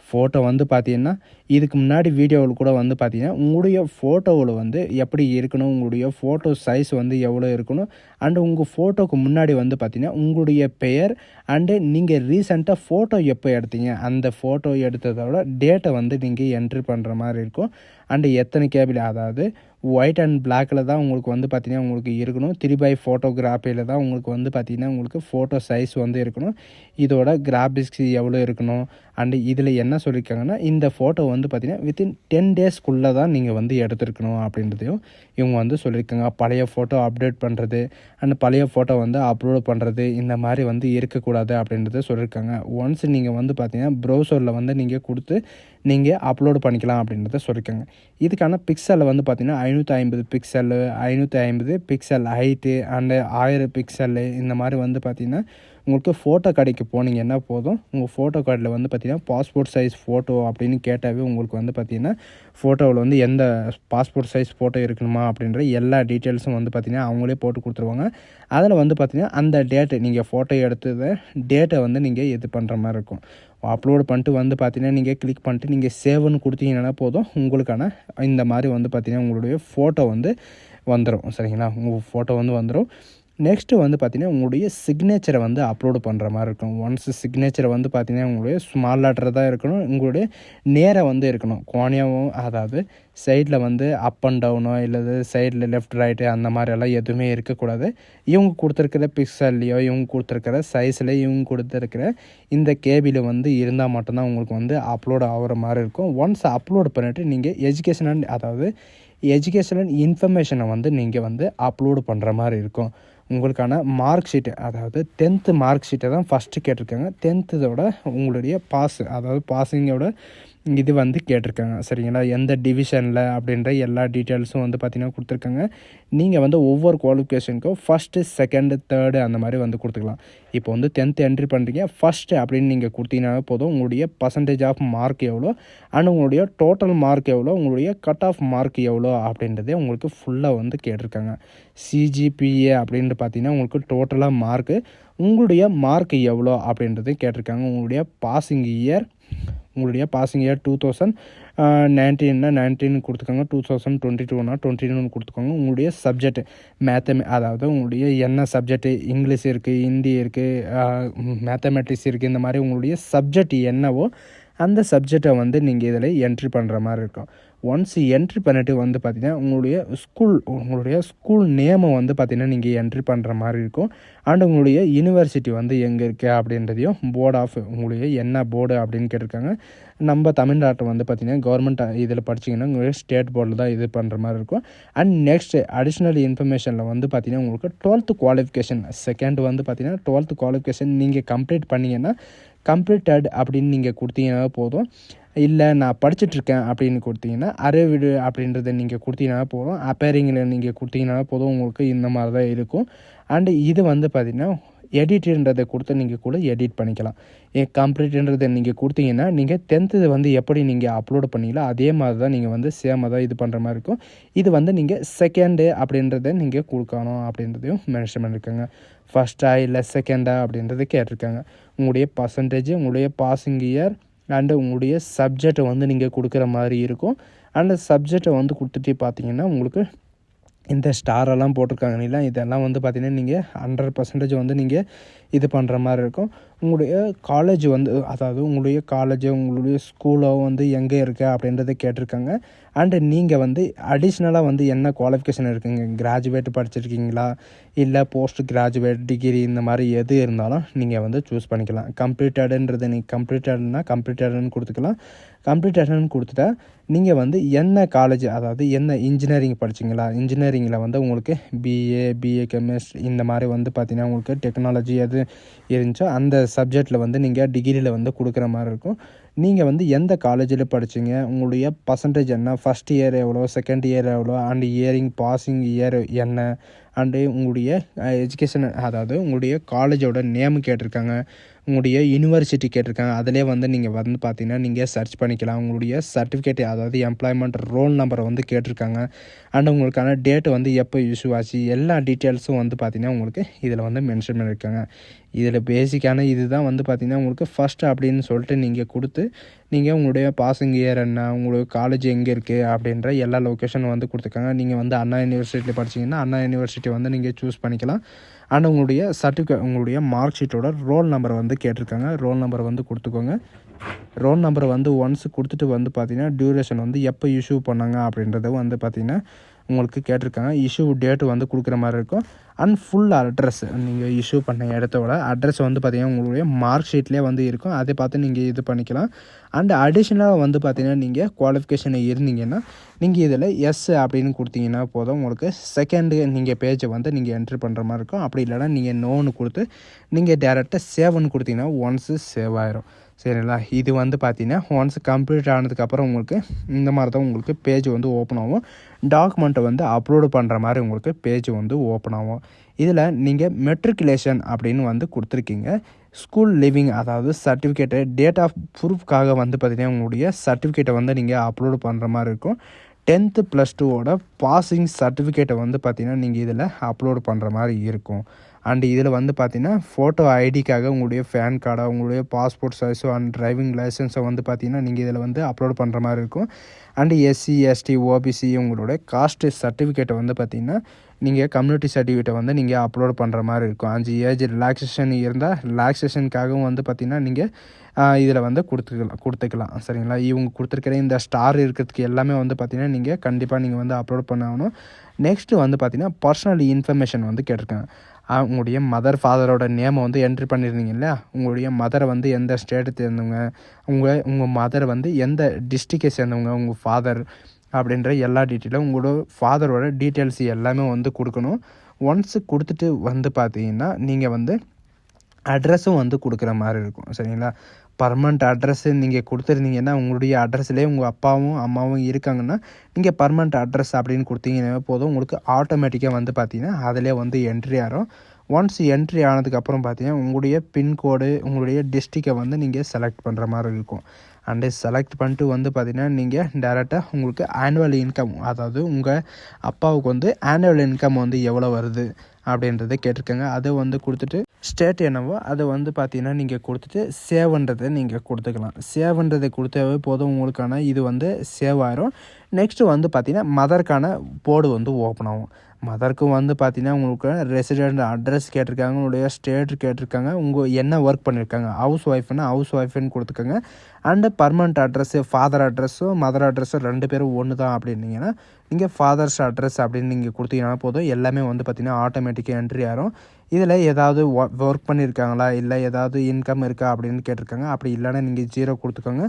ஃபோட்டோ வந்து பார்த்திங்கன்னா இதுக்கு முன்னாடி வீடியோவில் கூட வந்து பார்த்திங்கன்னா உங்களுடைய ஃபோட்டோவில் வந்து எப்படி இருக்கணும், உங்களுடைய ஃபோட்டோ சைஸ் வந்து எவ்வளோ இருக்கணும், அண்டு உங்கள் ஃபோட்டோவுக்கு முன்னாடி வந்து பார்த்திங்கன்னா உங்களுடைய பெயர் அண்டு நீங்கள் ரீசெண்டாக ஃபோட்டோ எப்போ எடுத்தீங்க அந்த ஃபோட்டோ எடுத்ததோட டேட்டை வந்து நீங்கள் என்ட்ரி பண்ணுற மாதிரி இருக்கும். அண்டு எத்தனை கேபிள், அதாவது ஒயிட் அண்ட் பிளாக்கில் தான் உங்களுக்கு வந்து பார்த்திங்கன்னா உங்களுக்கு இருக்கணும். 3x ஃபோட்டோகிராஃபியில் தான் உங்களுக்கு வந்து பார்த்திங்கன்னா உங்களுக்கு ஃபோட்டோ சைஸ் வந்து இருக்கணும். இதோட கிராபிக்ஸ் எவ்வளோ இருக்கணும், அண்டு இதில் என்ன சொல்லியிருக்காங்கன்னா இந்த ஃபோட்டோ வந்து பார்த்திங்கன்னா வித்தின் 10 டேஸ்க்குள்ளே தான் நீங்கள் வந்து எடுத்துருக்கணும் அப்படின்றதையும் இவங்க வந்து சொல்லியிருக்காங்க. பழைய ஃபோட்டோ அப்டேட் பண்ணுறது அண்ட் பழைய ஃபோட்டோ வந்து அப்லோட் பண்ணுறது இந்த மாதிரி வந்து இருக்கக்கூடாது அப்படின்றத சொல்லியிருக்காங்க. ஒன்ஸ் நீங்கள் வந்து பார்த்திங்கன்னா ப்ரௌசரில் வந்து நீங்கள் கொடுத்து நீங்கள் அப்லோடு பண்ணிக்கலாம் அப்படின்றத சொல்லியிருக்காங்க. இதுக்கான பிக்சலில் வந்து பார்த்திங்கன்னா 550 pixel, 550 pixel height and 1000 pixel இந்த மாதிரி வந்து பார்த்திங்கன்னா உங்களுக்கு ஃபோட்டோ கடைக்கு போனீங்கன்னா போதும், உங்கள் ஃபோட்டோ கார்டில் வந்து பார்த்திங்கன்னா பாஸ்போர்ட் சைஸ் ஃபோட்டோ அப்படின்னு கேட்டாவே உங்களுக்கு வந்து பார்த்திங்கன்னா ஃபோட்டோவில் வந்து எந்த பாஸ்போர்ட் சைஸ் ஃபோட்டோ இருக்கணுமா அப்படின்ற எல்லா டீட்டெயில்ஸும் வந்து பார்த்திங்கன்னா அவங்களே போட்டு கொடுத்துருவாங்க. அதில் வந்து பார்த்திங்கன்னா அந்த டேட்டு நீங்கள் ஃபோட்டோ எடுத்ததை டேட்டை வந்து நீங்கள் இது பண்ணுற மாதிரி இருக்கும். அப்லோடு பண்ணிட்டு வந்து பார்த்திங்கன்னா நீங்கள் கிளிக் பண்ணிட்டு நீங்கள் சேவ்னு கொடுத்தீங்கன்னா போதும், உங்களுக்கான இந்த மாதிரி வந்து பார்த்திங்கன்னா உங்களுடைய ஃபோட்டோ வந்து வந்துடும். சரிங்களா? உங்கள் ஃபோட்டோ வந்து வந்துடும். நெக்ஸ்ட்டு வந்து பார்த்திங்கன்னா உங்களுடைய சிக்னேச்சரை வந்து அப்லோடு பண்ணுற மாதிரி இருக்கும். ஒன்ஸ் சிக்னேச்சரை வந்து பார்த்திங்கன்னா உங்களுடைய ஸ்மால் லெட்டர் தான் இருக்கணும், உங்களுடைய நேராக வந்து இருக்கணும். கோணியாகவும், அதாவது சைடில் வந்து அப் அண்ட் டவுனோ இல்லது சைடில் லெஃப்ட் ரைட்டு அந்த மாதிரியெல்லாம் எதுவுமே இருக்கக்கூடாது. இவங்க கொடுத்துருக்கிற பிக்சல்லையோ இவங்க கொடுத்துருக்கிற சைஸில் இவங்க கொடுத்துருக்கிற இந்த கேபிள் வந்து இருந்தால் மட்டும்தான் உங்களுக்கு வந்து அப்லோடு ஆகிற மாதிரி இருக்கும். ஒன்ஸ் அப்லோடு பண்ணிவிட்டு நீங்கள் எஜுகேஷன் அண்ட் அதாவது எஜுகேஷனல் இன்ஃபர்மேஷனை வந்து நீங்கள் வந்து அப்லோடு பண்ணுற மாதிரி இருக்கும். உங்களுக்கான மார்க் ஷீட்டு, அதாவது 10th மார்க் ஷீட்டை தான் ஃபஸ்ட்டு கேட்டிருக்காங்க. 10th உங்களுடைய பாஸ், அதாவது பாஸிங்கோட இது வந்து கேட்டிருக்காங்க. சரிங்களா? எந்த டிவிஷனில் அப்படின்ற எல்லா டீட்டெயில்ஸும் வந்து பார்த்திங்கன்னா கொடுத்துருக்காங்க. நீங்கள் வந்து ஒவ்வொரு குவாலிஃபிகேஷனுக்கும் ஃபஸ்ட்டு, செகண்டு, தேர்டு அந்த மாதிரி வந்து கொடுத்துக்கலாம். இப்போ வந்து 10th என்ட்ரி பண்ணுறீங்க, ஃபஸ்ட்டு அப்படின்னு நீங்கள் கொடுத்தீங்கன்னா போதும், உங்களுடைய பர்சன்டேஜ் ஆஃப் மார்க் எவ்வளோ அண்ட் உங்களுடைய டோட்டல் மார்க் எவ்வளோ, உங்களுடைய கட் ஆஃப் மார்க் எவ்வளோ அப்படின்றதே உங்களுக்கு ஃபுல்லாக வந்து கேட்டிருக்காங்க. சிஜிபிஏ அப்படின்ட்டு பார்த்தீங்கன்னா உங்களுக்கு டோட்டலாக மார்க்கு, உங்களுடைய மார்க் எவ்வளோ அப்படின்றது கேட்டிருக்காங்க. உங்களுடைய பாசிங் இயர் 2019 19 கொடுத்துக்கோங்க, 2022 22 கொடுத்துக்கோங்க. உங்களுடைய சப்ஜெக்ட் அதாவது உங்களுடைய என்ன சப்ஜெக்ட், இங்கிலீஷ் இருக்குது, ஹிந்தி இருக்குது, மேத்தமெட்டிக்ஸ் இருக்குது, இந்த மாதிரி உங்களுடைய சப்ஜெக்ட் என்னவோ அந்த சப்ஜெக்டை வந்து நீங்கள் இதில் என்ட்ரி பண்ணுற மாதிரி இருக்கும். ஒன்ஸ் என்ட்ரி பண்ணிவிட்டு வந்து பார்த்திங்கன்னா உங்களுடைய ஸ்கூல் நேமை வந்து பார்த்திங்கன்னா நீங்கள் என்ட்ரி பண்ணுற மாதிரி இருக்கும். அண்ட் உங்களுடைய யூனிவர்சிட்டி வந்து எங்கே இருக்குது அப்படின்றதையும் போர்ட் ஆஃப் உங்களுடைய என்ன போர்டு அப்படின்னு கேட்டிருக்காங்க. நம்ம தமிழ்நாட்டை வந்து பார்த்திங்கன்னா கவர்மெண்ட் இதில் படிச்சிங்கன்னா உங்களுடைய ஸ்டேட் போர்டில் தான் இது பண்ணுற மாதிரி இருக்கும். அண்ட் நெக்ஸ்ட் அடிஷ்னல் இன்ஃபர்மேஷனில் வந்து பார்த்திங்கன்னா உங்களுக்கு 12th குவாலிஃபிகேஷன் செகண்ட் வந்து பார்த்திங்கன்னா 12th குவாலிஃபிகேஷன் நீங்கள் கம்ப்ளீட் பண்ணிங்கன்னா கம்ப்ளீட்டட் அப்படின்னு நீங்கள் கொடுத்தீங்கன்னா போதும். இல்லை நான் படிச்சுட்ருக்கேன் அப்படின்னு கொடுத்தீங்கன்னா அரைவிடு அப்படின்றத நீங்கள் கொடுத்தீங்கன்னா போதும். அப்பேரிங்கில் நீங்கள் கொடுத்தீங்கன்னா போதும், உங்களுக்கு இந்த மாதிரி தான் இருக்கும். அண்டு இது வந்து பார்த்திங்கன்னா எடிட்டுன்றதை கொடுத்து நீங்கள் கூட எடிட் பண்ணிக்கலாம். கம்ப்ளீட்டுன்றதை நீங்கள் கொடுத்தீங்கன்னா நீங்கள் 10th வந்து எப்படி நீங்கள் அப்லோட் பண்ணீங்களோ அதே மாதிரி தான் நீங்கள் வந்து சேமாக தான் இது பண்ணுற மாதிரி இருக்கும். இது வந்து நீங்கள் செகண்டு அப்படின்றத நீங்கள் கொடுக்கணும் அப்படின்றதையும் மென்ஷன் பண்ணியிருக்காங்க. ஃபஸ்ட்டா இல்லை செகண்டா அப்படின்றது கேட்டிருக்காங்க. உங்களுடைய பர்சன்டேஜ், உங்களுடைய பாசிங் இயர் அண்டு உங்களுடைய சப்ஜெக்டை வந்து நீங்கள் கொடுக்குற மாதிரி இருக்கும். அந்த சப்ஜெக்டை வந்து கொடுத்துட்டு பார்த்தீங்கன்னா உங்களுக்கு இந்த ஸ்டாரெல்லாம் போட்டிருக்காங்க இல்லைங்களா, இதெல்லாம் வந்து பார்த்திங்கன்னா நீங்கள் 100% வந்து நீங்கள் இது பண்ணுற மாதிரி இருக்கும். உங்களுடைய காலேஜ் வந்து அதாவது உங்களுடைய காலேஜோ உங்களுடைய ஸ்கூலோ வந்து எங்கே இருக்குது அப்படின்றத கேட்டிருக்காங்க. அண்டு நீங்கள் வந்து அடிஷ்னலாக வந்து என்ன குவாலிஃபிகேஷன் இருக்குங்க, கிராஜுவேட் படிச்சிருக்கீங்களா இல்லை போஸ்ட் கிராஜுவேட் டிகிரி இந்த மாதிரி எது இருந்தாலும் நீங்கள் வந்து சூஸ் பண்ணிக்கலாம். கம்ப்ளீட்டடுன்றது நீங்கள் கம்ப்ளீட்டடுன்னு கொடுத்துக்கலாம். கம்ப்ளீட்டடுன்னு கொடுத்துட்டா நீங்கள் வந்து என்ன காலேஜ் அதாவது என்ன இன்ஜினியரிங் படிச்சிங்களா, இன்ஜினியரிங்கில் வந்து உங்களுக்கு பிஏ கெமிஸ்ட்ரி இந்த மாதிரி வந்து பார்த்திங்கன்னா உங்களுக்கு டெக்னாலஜி எது இருந்துச்சோ அந்த சப்ஜெக்டில் வந்து நீங்கள் டிகிரியில் வந்து கொடுக்குற மாதிரி இருக்கும். நீங்கள் வந்து எந்த காலேஜில் படிச்சிங்க, உங்களுடைய பர்சன்டேஜ் என்ன, ஃபஸ்ட் இயர் எவ்வளோ, செகண்ட் இயர் எவ்வளோ, அண்டு பாசிங் இயர் என்ன, அண்டு உங்களுடைய எஜுகேஷன் அதாவது உங்களுடைய காலேஜோட நேம் கேட்டிருக்காங்க, உங்களுடைய யூனிவர்சிட்டி கேட்டிருக்காங்க. அதிலே வந்து நீங்கள் வந்து பார்த்தீங்கன்னா நீங்கள் சர்ச் பண்ணிக்கலாம். உங்களுடைய சர்டிஃபிகேட் அதாவது எம்ப்ளாய்மெண்ட் ரோல் நம்பரை வந்து கேட்டிருக்காங்க. அண்ட் உங்களுக்கான டேட்டு வந்து எப்போ இஷ்யூ ஆச்சு எல்லா டீட்டெயில்ஸும் வந்து பார்த்திங்கன்னா உங்களுக்கு இதில் வந்து மென்ஷன் பண்ணியிருக்காங்க. இதில் பேசிக்கான இது தான் வந்து பார்த்திங்கன்னா உங்களுக்கு ஃபஸ்ட்டு அப்படின்னு சொல்லிட்டு நீங்கள் கொடுத்து நீங்கள் உங்களுடைய பாசிங் இயர் என்ன, உங்களுடைய காலேஜ் எங்கே இருக்குது அப்படின்ற எல்லா லொக்கேஷனும் வந்து கொடுத்துருக்காங்க. நீங்கள் வந்து அண்ணா யூனிவர்சிட்டியில் படிச்சிங்கன்னா அண்ணா யூனிவர்சிட்டி வந்து நீங்கள் சூஸ் பண்ணிக்கலாம். அண்ட் உங்களுடைய சர்டிஃபிகேட் உங்களுடைய மார்க் ஷீட்டோட ரோல் நம்பரை வந்து கேட்டிருக்காங்க. ரோல் நம்பரை வந்து கொடுத்துக்கோங்க. ரோல் நம்பரை வந்து ஒன்ஸ் கொடுத்துட்டு வந்து பார்த்திங்கன்னா டியூரேஷன் வந்து எப்போ இஷ்யூ பண்ணாங்க அப்படின்றத வந்து பார்த்திங்கன்னா உங்களுக்கு கேட்டிருக்காங்க. இஷ்யூ டேட்டு வந்து கொடுக்குற மாதிரி இருக்கும். அண்ட் ஃபுல் அட்ரஸ் நீங்கள் இஷ்யூ பண்ண இடத்தோட அட்ரஸ் வந்து பார்த்திங்கன்னா உங்களுடைய மார்க் ஷீட்லேயே வந்து இருக்கும். அதை பார்த்து நீங்கள் இது பண்ணிக்கலாம். அண்ட் அடிஷ்னலாக வந்து பார்த்திங்கன்னா நீங்கள் குவாலிஃபிகேஷன் இருந்தீங்கன்னா நீங்கள் இதில் எஸ் அப்படின்னு கொடுத்தீங்கன்னா போதும். உங்களுக்கு செகண்டு நீங்கள் பேஜை வந்து நீங்கள் என்ட்ரி பண்ணுற மாதிரி இருக்கும். அப்படி இல்லைனா நீங்கள் நோன்னு கொடுத்து நீங்கள் டேரெக்டாக சேவ்னு கொடுத்தீங்கன்னா ஒன்ஸு சேவ் ஆயிரும். சரிங்களா, இது வந்து பார்த்திங்கன்னா ஒன்ஸ் கம்ப்ளீட் ஆனதுக்கப்புறம் உங்களுக்கு இந்த மாதிரி தான் உங்களுக்கு பேஜ் வந்து ஓப்பன் ஆகும். டாக்குமெண்ட்டை வந்து அப்லோடு பண்ணுற மாதிரி உங்களுக்கு பேஜ் வந்து ஓப்பன் ஆகும். இதில் நீங்கள் மெட்ரிகுலேஷன் அப்படின்னு வந்து கொடுத்துருக்கீங்க. ஸ்கூல் லிவிங் அதாவது சர்டிஃபிகேட்டு டேட் ஆஃப் ப்ரூஃப்காக வந்து பார்த்திங்கன்னா உங்களுடைய சர்டிஃபிகேட்டை வந்து நீங்கள் அப்லோடு பண்ணுற மாதிரி இருக்கும். 10th +2 பாசிங் சர்டிஃபிகேட்டை வந்து பார்த்திங்கன்னா நீங்கள் இதில் அப்லோடு பண்ணுற மாதிரி இருக்கும். அண்டு இதில் வந்து பார்த்திங்கன்னா ஃபோட்டோ ஐடிக்காக உங்களுடைய பேன் கார்டை, உங்களுடைய பாஸ்போர்ட் சைஸோ அண்ட் டிரைவிங் லைசன்ஸை வந்து பார்த்திங்கன்னா நீங்கள் இதில் வந்து அப்லோட் பண்ணுற மாதிரி இருக்கும். அண்டு எஸ்சி எஸ்டி ஓபிசி உங்களோட காஸ்ட் சர்டிஃபிகேட்டை வந்து பார்த்திங்கன்னா நீங்கள் கம்யூனிட்டி சர்டிஃபிகேட்டை வந்து நீங்கள் அப்லோட் பண்ணுற மாதிரி இருக்கும். 5 ஏஜ் ரிலாக்ஸேஷன் இருந்தால் ரிலாக்ஸேஷனுக்காகவும் வந்து பார்த்திங்கன்னா நீங்கள் இதில் வந்து கொடுத்துக்கலாம். சரிங்களா, இவங்க கொடுத்துருக்கிற இந்த ஸ்டார் இருக்கிறதுக்கு எல்லாமே வந்து பார்த்திங்கன்னா நீங்கள் கண்டிப்பாக நீங்கள் வந்து அப்லோட் பண்ணணும். நெக்ஸ்ட்டு வந்து பார்த்திங்கன்னா பர்சனல் இன்ஃபர்மேஷன் வந்து கேட்டிருக்காங்க. உங்களுடைய மதர் ஃபாதரோட நேமை வந்து என்ட்ரி பண்ணியிருந்தீங்க இல்லையா, உங்களுடைய மதரை வந்து எந்த ஸ்டேட்டை சேர்ந்தவங்க, உங்கள் மதரை வந்து எந்த டிஸ்ட்ரிக்டை சேர்ந்தவங்க, உங்கள் ஃபாதர் அப்படின்ற எல்லா டீட்டெயிலும் உங்களோட ஃபாதரோட டீட்டெயில்ஸ் எல்லாமே வந்து கொடுக்கணும். ஒன்ஸ் கொடுத்துட்டு வந்து பார்த்தீங்கன்னா நீங்கள் வந்து அட்ரஸும் வந்து கொடுக்குற மாதிரி இருக்கும். சரிங்களா, பர்மனண்ட் அட்ரஸ்ஸு நீங்கள் கொடுத்துருந்தீங்கன்னா உங்களுடைய அட்ரஸ்லேயே உங்கள் அப்பாவும் அம்மாவும் இருக்காங்கன்னா நீங்கள் பர்மனண்ட் அட்ரஸ் அப்படின்னு கொடுத்தீங்கன்னா போதும். உங்களுக்கு ஆட்டோமேட்டிக்காக வந்து பார்த்திங்கன்னா அதிலே வந்து என்ட்ரி ஆகும். ஒன்ஸ் என்ட்ரி ஆனதுக்கப்புறம் பார்த்தீங்கன்னா உங்களுடைய பின்கோடு உங்களுடைய டிஸ்ட்ரிக்டை வந்து நீங்கள் செலக்ட் பண்ணுற மாதிரி இருக்கும். அண்டு செலக்ட் பண்ணிட்டு வந்து பார்த்திங்கன்னா நீங்கள் டேரெக்டாக உங்களுக்கு ஆனுவல் இன்கம் அதாவது உங்கள் அப்பாவுக்கு வந்து ஆனுவல் இன்கம் வந்து எவ்வளோ வருது அப்படின்றத கேட்டிருக்காங்க. அதை வந்து கொடுத்துட்டு ஸ்டேட் என்னவோ அதை வந்து பார்த்திங்கன்னா நீங்கள் கொடுத்துட்டு சேவ்ன்றதை நீங்கள் கொடுத்துக்கலாம். சேவ்ன்றதை கொடுத்தாவே போதும், உங்களுக்கான இது வந்து சேவ் ஆயிரும். நெக்ஸ்ட்டு வந்து பார்த்திங்கன்னா மதருக்கான போர்டு வந்து ஓப்பன் ஆகும். மதருக்கு வந்து பார்த்திங்கன்னா உங்களுக்கு ரெசிடெண்ட் அட்ரஸ் கேட்டிருக்காங்க, உங்களுடைய ஸ்டேட் கேட்டிருக்காங்க, உங்கள் என்ன ஒர்க் பண்ணியிருக்காங்க, ஹவுஸ் ஒய்ஃப்னு கொடுத்துக்கோங்க. அண்டு பர்மனண்ட் அட்ரஸ்ஸு ஃபாதர் அட்ரஸும் மதர் அட்ரஸும் 2 பேரும் ஒன்று தான் அப்படின்னீங்கன்னா நீங்கள் ஃபாதர்ஸ் அட்ரஸ் அப்படின்னு நீங்கள் கொடுத்தீங்கன்னா போதும். எல்லாமே வந்து பார்த்திங்கன்னா ஆட்டோமேட்டிக்காக என்ட்ரி ஆகிரும். இதில் ஏதாவது ஒர்க் பண்ணியிருக்காங்களா இல்லை ஏதாவது இன்கம் இருக்கா அப்படின்னு கேட்டிருக்காங்க. அப்படி இல்லைன்னா நீங்கள் 0 கொடுத்துக்கோங்க.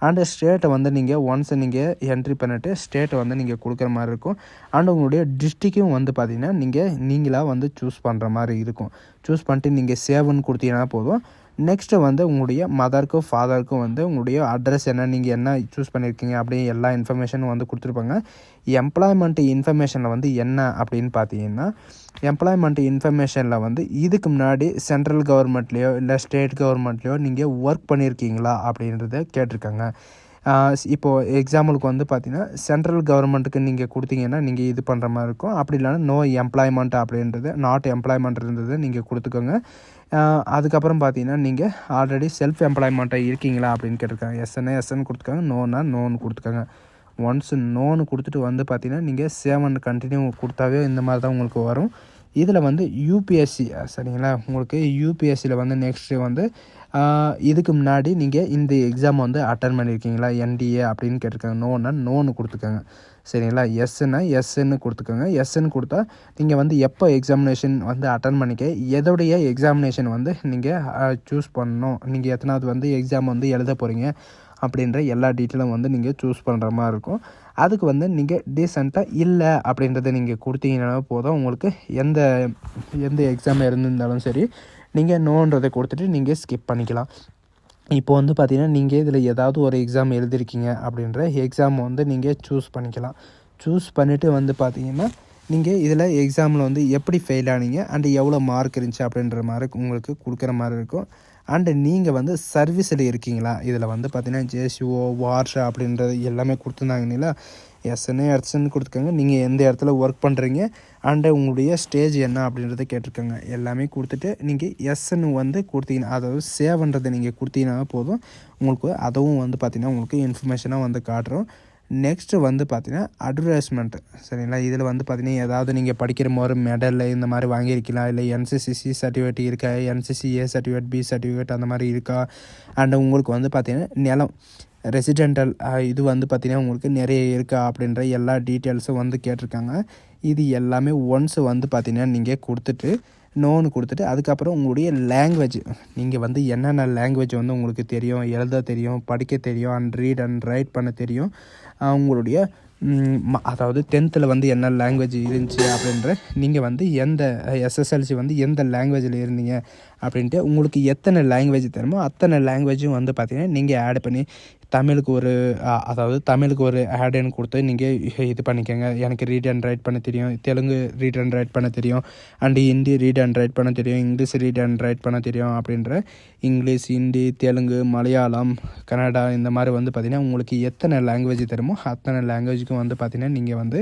அண்டு ஸ்டேட்டை வந்து நீங்கள் ஒன்ஸ் நீங்கள் என்ட்ரி பண்ணிவிட்டு ஸ்டேட்டை வந்து நீங்கள் கொடுக்குற மாதிரி இருக்கும். அண்டு உங்களுடைய டிஸ்ட்ரிக்கும் வந்து பார்த்திங்கன்னா நீங்களாக வந்து சூஸ் பண்ணுற மாதிரி இருக்கும். சூஸ் பண்ணிட்டு நீங்கள் சேவ்னு கொடுத்தீங்கன்னா போதும். நெக்ஸ்ட்டு வந்து உங்களுடைய மதருக்கும் ஃபாதருக்கும் வந்து உங்களுடைய அட்ரஸ் என்ன, நீங்கள் என்ன சூஸ் பண்ணியிருக்கீங்க அப்படின்னு எல்லா இன்ஃபர்மேஷனும் வந்து கொடுத்துருப்பாங்க. எம்ப்ளாய்மெண்ட் இன்ஃபர்மேஷனில் வந்து என்ன அப்படின்னு பார்த்தீங்கன்னா, எம்ப்ளாய்மெண்ட் இன்ஃபர்மேஷனில் வந்து இதுக்கு முன்னாடி சென்ட்ரல் கவர்மெண்ட்லேயோ இல்லை ஸ்டேட் கவர்மெண்ட்லேயோ நீங்கள் ஒர்க் பண்ணியிருக்கீங்களா அப்படின்றத கேட்டிருக்காங்க. இப்போது எக்ஸாம்பிளுக்கு வந்து பார்த்தீங்கன்னா, சென்ட்ரல் கவர்மெண்ட்டுக்கு நீங்கள் கொடுத்தீங்கன்னா நீங்கள் இது பண்ணுற மாதிரி இருக்கும். அப்படி இல்லைனா நோ எம்ப்ளாய்மெண்ட் அப்படின்றது, நாட் எம்ப்ளாய்மெண்ட் இருந்தது நீங்கள் கொடுத்துக்கோங்க. அதுக்கப்புறம் பார்த்தீங்கன்னா, நீங்கள் ஆல்ரெடி செல்ஃப் எம்ப்ளாய்மெண்ட்டாக இருக்கீங்களா அப்படின்னு கேட்டிருக்காங்க. எஸ்ன்னு கொடுத்துக்காங்க, நோன்னு கொடுத்துக்காங்க. ஒன்ஸ் நோன்னு கொடுத்துட்டு வந்து பார்த்தீங்கன்னா, நீங்கள் சேவ் அண்ட் கண்டினியூ கொடுத்தாவே இந்த மாதிரி தான் உங்களுக்கு வரும். இதில் வந்து யூபிஎஸ்சி சரிங்களா, உங்களுக்கு யூபிஎஸ்சியில் வந்து நெக்ஸ்ட்டு வந்து இதுக்கு முன்னாடி நீங்கள் இந்த எக்ஸாம் வந்து அட்டன் பண்ணியிருக்கீங்களா என்டிஏ அப்படின்னு கேட்டிருக்காங்க. நோன்னு கொடுத்துக்கோங்க. சரிங்களா, எஸ்ன்னு கொடுத்துக்கோங்க. எஸ்ன்னு கொடுத்தா நீங்கள் வந்து எப்போ எக்ஸாமினேஷன் வந்து அட்டன் பண்ணிக்க, எதோடைய எக்ஸாமினேஷன் வந்து நீங்கள் சூஸ் பண்ணணும், நீங்கள் எத்தனாவது வந்து எக்ஸாம் வந்து எழுத போகிறீங்க அப்படின்ற எல்லா டீட்டெயிலும் வந்து நீங்கள் சூஸ் பண்ணுற மாதிரி இருக்கும். அதுக்கு வந்து நீங்கள் டீசெண்டாக இல்லை அப்படின்றத நீங்கள் கொடுத்தீங்கன்னா போதும். உங்களுக்கு எந்த எக்ஸாம் இருந்திருந்தாலும் சரி, நீங்கள் நோன்றதை கொடுத்துட்டு நீங்கள் ஸ்கிப் பண்ணிக்கலாம். இப்போ வந்து பார்த்தீங்கன்னா, நீங்கள் இதில் ஏதாவது ஒரு எக்ஸாம் எழுதிருக்கீங்க அப்படின்ற எக்ஸாம் வந்து நீங்கள் சூஸ் பண்ணிக்கலாம். சூஸ் பண்ணிவிட்டு வந்து பார்த்தீங்கன்னா, நீங்கள் இதில் எக்ஸாமில் வந்து எப்படி ஃபெயில் ஆனீங்க அண்டு எவ்வளோ மார்க் இருந்துச்சு அப்படின்ற மாதிரி உங்களுக்கு கொடுக்குற மாதிரி இருக்கும். அண்டு நீங்கள் வந்து சர்வீஸில் இருக்கீங்களா, இதில் வந்து பார்த்தீங்கன்னா ஜேசிஓ, வார்ஷா அப்படின்றது எல்லாமே கொடுத்துருந்தாங்கங்களா. எஸ்ன்னு கொடுத்துக்கோங்க. நீங்கள் எந்த இடத்துல ஒர்க் பண்ணுறீங்க அண்டு உங்களுடைய ஸ்டேஜ் என்ன அப்படின்றத கேட்டிருக்காங்க. எல்லாமே கொடுத்துட்டு நீங்கள் எஸ்ன்னு வந்து கொடுத்தீங்கன்னா, அதாவது சேவ்ன்றதை நீங்கள் கொடுத்தீங்கன்னா போதும். உங்களுக்கு அதுவும் வந்து பார்த்திங்கன்னா உங்களுக்கு இன்ஃபர்மேஷனாக வந்து காட்டுறோம். நெக்ஸ்ட்டு வந்து பார்த்திங்கன்னா அட்வர்டைஸ்மெண்ட்டு சரிங்களா. இதில் வந்து பார்த்திங்கன்னா ஏதாவது நீங்கள் படிக்கிற போது மெடல் இந்த மாதிரி வாங்கியிருக்கலாம், இல்லை என்சிசி சர்டிஃபிகேட் இருக்கா, NCC A certificate, B certificate அந்த மாதிரி இருக்கா, அண்டு உங்களுக்கு வந்து பார்த்திங்கன்னா நிலம் ரெசிடென்டல் இது வந்து பார்த்திங்கன்னா உங்களுக்கு நிறைய இருக்கா அப்படின்ற எல்லா டீட்டெயில்ஸும் வந்து கேட்டிருக்காங்க. இது எல்லாமே ஒன்ஸ் வந்து பார்த்திங்கன்னா நீங்கள் கொடுத்துட்டு நோன்னு கொடுத்துட்டு, அதுக்கப்புறம் உங்களுடைய லாங்குவேஜ், நீங்கள் வந்து என்னென்ன லாங்குவேஜ் வந்து உங்களுக்கு தெரியும், எழுத தெரியும், படிக்க தெரியும், அண்ட் ரீட் அண்ட் ரைட் பண்ண தெரியும், உங்களுடைய அதாவது 10th வந்து என்ன லாங்குவேஜ் இருந்துச்சு அப்படின்ற, நீங்கள் வந்து எந்த எஸ்எஸ்எல்சி வந்து எந்த லாங்குவேஜில் இருந்தீங்க அப்படின்ட்டு உங்களுக்கு எத்தனை லாங்குவேஜ் தெரியுமோ அத்தனை லாங்குவேஜும் வந்து பார்த்திங்கன்னா நீங்கள் ஆட் பண்ணி தமிழுக்கு ஒரு ஆடுன்னு கொடுத்து நீங்கள் இது பண்ணிக்கோங்க. எனக்கு ரீட் அண்ட் ரைட் பண்ண தெரியும், தெலுங்கு ரீட் அண்ட் ரைட் பண்ண தெரியும், and Hindi read and right பண்ண தெரியும், இங்கிலீஷ் ரீட் அண்ட் ரைட் பண்ண தெரியும் அப்படின்ற இங்கிலீஷ், ஹிந்தி, தெலுங்கு, மலையாளம், கன்னடா இந்த மாதிரி வந்து பார்த்திங்கன்னா உங்களுக்கு எத்தனை லாங்குவேஜ் தெரியுமோ அத்தனை லாங்குவேஜுக்கும் வந்து பார்த்திங்கன்னா நீங்கள் வந்து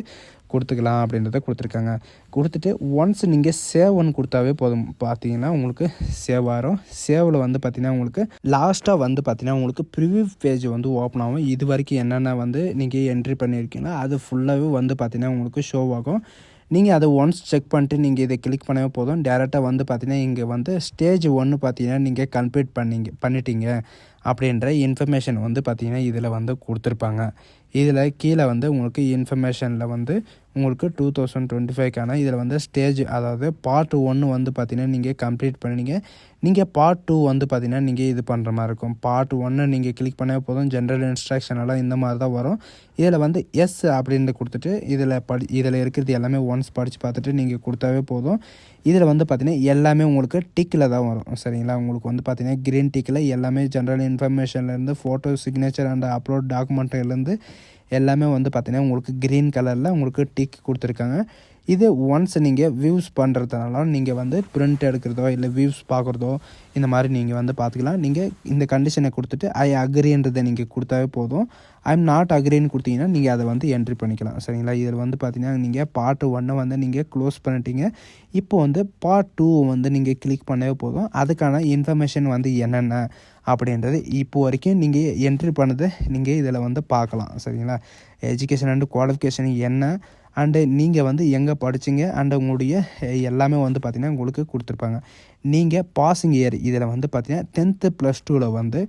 கொடுத்துக்கலாம் அப்படின்றத கொடுத்துருக்காங்க. கொடுத்துட்டு ஒன்ஸ் நீங்கள் சேவ்னு கொடுத்தாவே போதும். பார்த்தீங்கன்னா உங்களுக்கு சேவ் ஆகும். சேவில் வந்து பார்த்திங்கன்னா உங்களுக்கு லாஸ்ட்டாக வந்து பார்த்திங்கன்னா உங்களுக்கு ப்ரிவ்யூ பேஜ் வந்து ஓப்பன் ஆகும். இது வரைக்கும் என்னென்ன வந்து நீங்கள் என்ட்ரி பண்ணியிருக்கீங்களோ அது ஃபுல்லாகவே வந்து பார்த்திங்கன்னா உங்களுக்கு ஷோ ஆகும். நீங்கள் அதை ஒன்ஸ் செக் பண்ணிட்டு நீங்கள் இதை கிளிக் பண்ணவே போதும். டேரெக்டாக வந்து பார்த்திங்கன்னா இங்கே வந்து ஸ்டேஜ் 1 பார்த்திங்கன்னா நீங்கள் கம்ப்ளீட் பண்ணிட்டீங்க அப்படின்ற இன்ஃபர்மேஷன் வந்து பார்த்திங்கன்னா இதில் வந்து கொடுத்துருப்பாங்க. இதில் கீழே வந்து உங்களுக்கு இன்ஃபர்மேஷனில் வந்து உங்களுக்கு 2025க்கான இதில் வந்து ஸ்டேஜ், அதாவது பார்ட் 1 வந்து பார்த்திங்கன்னா நீங்கள் கம்ப்ளீட் பண்ணிங்க. நீங்கள் பார்ட் 2 வந்து பார்த்திங்கன்னா நீங்கள் இது பண்ணுற மாதிரி இருக்கும். பார்ட் 1 நீங்கள் கிளிக் பண்ணவே போதும். ஜென்ரல் இன்ஸ்ட்ரக்ஷன் எல்லாம் இந்த மாதிரி தான் வரும். இதில் வந்து எஸ் அப்படின்னு கொடுத்துட்டு இதில் இருக்கிறது எல்லாமே ஒன்ஸ் படித்து பார்த்துட்டு நீங்கள் கொடுத்தாவே போதும். இதில் வந்து பார்த்திங்கன்னா எல்லாமே உங்களுக்கு டிக்கில் தான் வரும் சரிங்களா. உங்களுக்கு வந்து பார்த்திங்கன்னா க்ரீன் டிக்கில் எல்லாமே ஜென்ரல் இன்ஃபர்மேஷன்லேருந்து ஃபோட்டோ, சிக்னேச்சர் அண்ட் அப்லோட் டாக்குமெண்ட்லேருந்து எல்லாமே வந்து பார்த்திங்கன்னா உங்களுக்கு க்ரீன் கலரில் உங்களுக்கு டிக் கொடுத்துருக்காங்க. இது ஒன்ஸ் நீங்கள் வியூஸ் பண்ணுறதுனால நீங்கள் வந்து பிரிண்ட் எடுக்கிறதோ இல்லை வியூஸ் பார்க்குறதோ இந்த மாதிரி நீங்கள் வந்து பார்த்துக்கலாம். நீங்கள் இந்த கண்டிஷனை கொடுத்துட்டு ஐ அக்ரின்றதை நீங்கள் கொடுத்தாவே போதும். ஐம் நாட் அக்ரின்னு கொடுத்தீங்கன்னா நீங்கள் அதை வந்து என்ட்ரி பண்ணிக்கலாம் சரிங்களா. இதில் வந்து பார்த்திங்கன்னா நீங்கள் பார்ட் 1 வந்து நீங்கள் க்ளோஸ் பண்ணிட்டீங்க. இப்போ வந்து பார்ட் 2 வந்து நீங்கள் கிளிக் பண்ணவே போதும். அதுக்கான இன்ஃபர்மேஷன் வந்து என்னென்ன அப்படின்றது இப்போ வரைக்கும் நீங்கள் என்ட்ரி பண்ணதை நீங்கள் இதில் வந்து பார்க்கலாம் சரிங்களா. எஜுகேஷன் அண்டு குவாலிஃபிகேஷன் என்ன, அண்டு நீங்கள் வந்து எங்கே படிச்சிங்க அண்டு உங்களுடைய எல்லாமே வந்து பார்த்திங்கன்னா உங்களுக்கு கொடுத்துருப்பாங்க. நீங்கள் பாசிங் இயர் இதில் வந்து பார்த்திங்கன்னா 10th +2 வந்து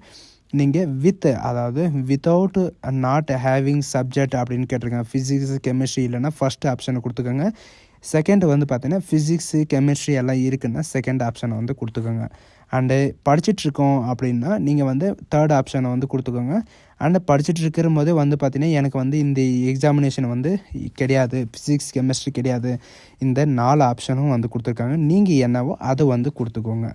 நீங்கள் அதாவது வித்தவுட் நாட் ஹேவிங் சப்ஜெக்ட் அப்படின்னு கேட்டிருக்காங்க. ஃபிசிக்ஸ், கெமிஸ்ட்ரி இல்லைன்னா ஃபஸ்ட்டு ஆப்ஷனை கொடுத்துக்கோங்க. செகண்ட் வந்து பார்த்திங்கன்னா ஃபிசிக்ஸு, கெமிஸ்ட்ரி எல்லாம் இருக்குன்னா செகண்ட் ஆப்ஷனை வந்து கொடுத்துக்கோங்க. அண்டு படிச்சிட்ருக்கோம் அப்படின்னா நீங்கள் வந்து தேர்ட் ஆப்ஷனை வந்து கொடுத்துக்கோங்க. அண்டு படிச்சுட்டு இருக்கிற போதே வந்து பார்த்திங்கன்னா எனக்கு வந்து இந்த எக்ஸாமினேஷன் வந்து கிடையாது, ஃபிசிக்ஸ், கெமிஸ்ட்ரி கிடையாது, இந்த 4 ஆப்ஷனும் வந்து கொடுத்துருக்காங்க. நீங்கள் என்னவோ அதை வந்து கொடுத்துக்கோங்க.